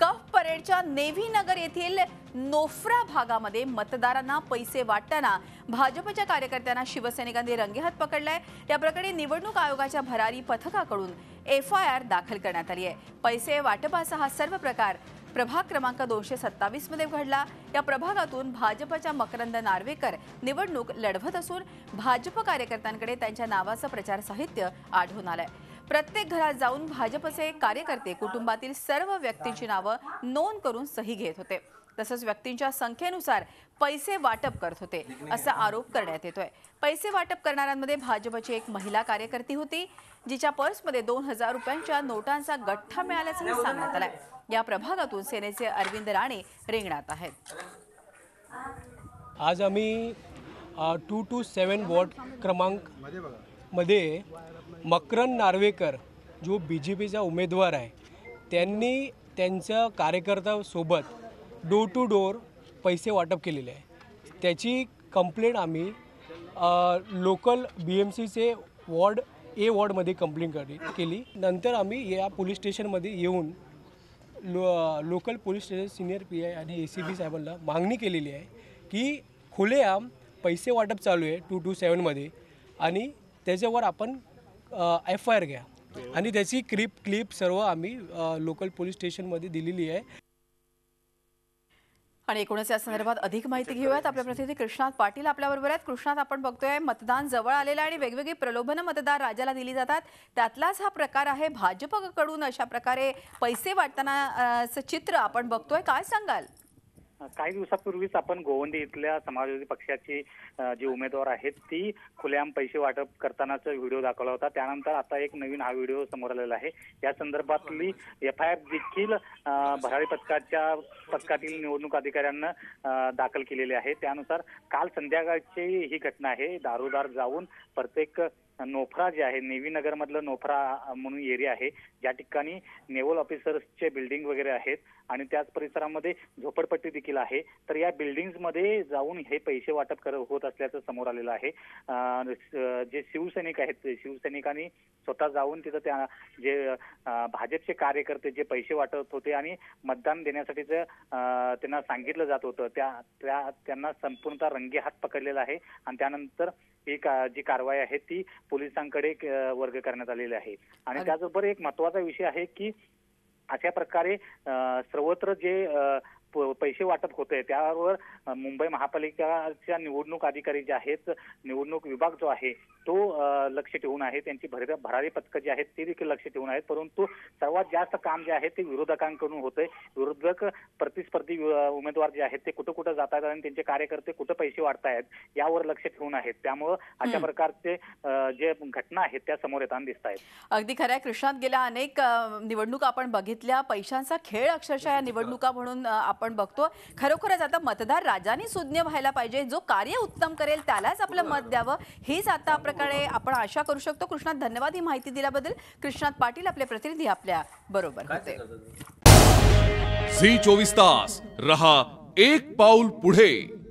Scuff परेडच्या navy नगर येथील नोफ्रा भागामध्ये मतदारांना पैसे वाटताना भाजपच्या कार्यकर्त्यांना शिवसैनिकांनी रंगेहात पकडलाय। या प्रकरणी निवडणूक आयोगाच्या भरारी पथकाकडून FIR दाखल करण्यात आली आहे। पैसे वाटपाचा हा सर्व प्रकार प्रभाग क्रमांक 227 मध्ये घडला। या प्रभागातून भाजपच्या मकरंद नार्वेकर निवडणूक लढवत असून भाजप कार्यकर्त्यांकडे त्यांच्या नावाचं प्रचार साहित्य आढळून आलंय। प्रत्येक घरात जाऊन भाजपचे कार्यकर्ते कुटुंबातील सर्व व्यक्तींची नावे नोंद करून सही घेत होते, तसंच व्यक्तींच्या संख्येनुसार पैसे वाटप करत होते असा आरोप करण्यात येतोय। पैसे वाटप करणाऱ्यांमध्ये भाजपची एक महिला कार्यकर्ती होती, जिच्या पर्समध्ये 2000 रुपयांच्या नोटांचा गठ्ठा मिळाल्याचं सांगण्यात आलंय। या प्रभागातून सेनेचे अरविंद राणे रिंगणात आहेत। आज आम्ही 227 वॉर्ड क्रमांक मध्ये मकरंद नार्वेकर जो BJPचा उमेदवार आहे, त्यांनी त्यांच्या कार्यकर्त्यांसोबत डोर टू डोर पैसे वाटप केलेले आहे। त्याची कंप्लेंट आम्ही लोकल BMCचे वॉर्ड A वॉर्डमध्ये कंप्लेंट केली। नंतर आम्ही या पोलीस स्टेशनमध्ये येऊन local police station senior PI आणि ACP साहेबांना मागणी केलेली आहे की खुलेआम पैसे वाटप चालू आहे 227 मध्ये आणि त्याच्यावर आपण FIR घ्या आणि त्याची क्लिप सर्व आम्ही लोकल पोलीस स्टेशनमध्ये दिलेली आहे। आणि एकूणच या संदर्भात अधिक माहिती घेऊयात। आपल्या प्रतिनिधी कृष्णात पाटील आपल्याबरोबर आहेत। कृष्णात, आपण बघतोय मतदान जवळ आलेलं आणि वेगवेगळी प्रलोभन मतदार राजाला दिली जातात, त्यातलाच हा प्रकार आहे। भाजपकडून अशा प्रकारे पैसे वाटतानाचं चित्र आपण बघतोय, काय सांगाल? काही दिवसापूर्वीच आपण गोवंडी इथल्या समाजवादी पक्षाची जी उमेदवार आहेत ती खुलेआम पैसे वाटप करतानाचा व्हिडिओ दाखवला होता। त्यानंतर आता एक नवीन हा व्हिडिओ समोर आलेला आहे। या संदर्भातली FIR देखील भरारी पथकातील निवडणूक अधिकाऱ्यांना दाखल केलेली आहे। त्यानुसार काल संध्याकाळची ही घटना आहे। दारोदार जाऊन प्रत्येक नोफ्रा जे आहे, नेव्ही नगर मधलं नोफ्रा म्हणून एरिया आहे, ज्या ठिकाणी नेव्हल ऑफिसर्सचे बिल्डिंग वगैरे आहेत आणि त्याच परिसरामध्ये झोपडपट्टी देखील आहे। तर या बिल्डिंग्स मध्ये जाऊन हे पैसे वाटप होत असल्याचं समोर आलेलं आहे। जे शिवसैनिक आहेत, शिवसैनिकांनी स्वतः जाऊन तिथं त्या जे भाजपचे कार्यकर्ते जे पैसे वाटत होते आणि मतदान देण्यासाठी त्यांना सांगितलं जात होतं, त्यांना संपूर्णतः रंगेहात पकडलेला आहे आणि त्यानंतर ही जी कारवाई आहे ती पोलिसांकडे वर्ग करण्यात आलेली आहे। आणि त्याचबरोबर एक महत्त्वाचा विषय आहे की अशा प्रकारे सर्वत्र जे पैसे वाटप होते त्यावर मुंबई महापालिकेच्या निवडणूक अधिकारी जे आहेत, निवडणूक विभाग जो आहे तो लक्ष ठेवून आहे, त्यांची भरारी पथकं जी आहेत ते देखील लक्ष ठेवून आहेत। परंतु सर्वात जास्त काम जे आहे ते विरोधकांकडून होतंय। विरोधक प्रतिस्पर्धी उमेदवार जे आहेत ते कुठं जात आहेत आणि त्यांचे कार्यकर्ते कुठं पैसे वाटतायत यावर लक्ष ठेवून आहेत। त्यामुळे अशा प्रकारचे जे घटना आहेत त्या समोर येताना दिसत आहेत। अगदी खरं आहे कृष्णात, गेल्या अनेक निवडणुका आपण बघितल्या, पैशांचा खेळ अक्षरशः या निवडणुका म्हणून आपण बघतो। खरोखरच आता मतदार राजांनी सुज्ञ व्हायला पाहिजे, जो कार्य उत्तम करेल त्यालाच आपलं मत द्यावं, हीच आता प्रकारे आपण आशा करू शकतो। कृष्णात, धन्यवाद ही माहिती दिल्याबद्दल। कृष्णात पाटील आपले प्रतिनिधी आपल्या बरोबर होते। झी 24 तास रहा एक पाऊल पुढे।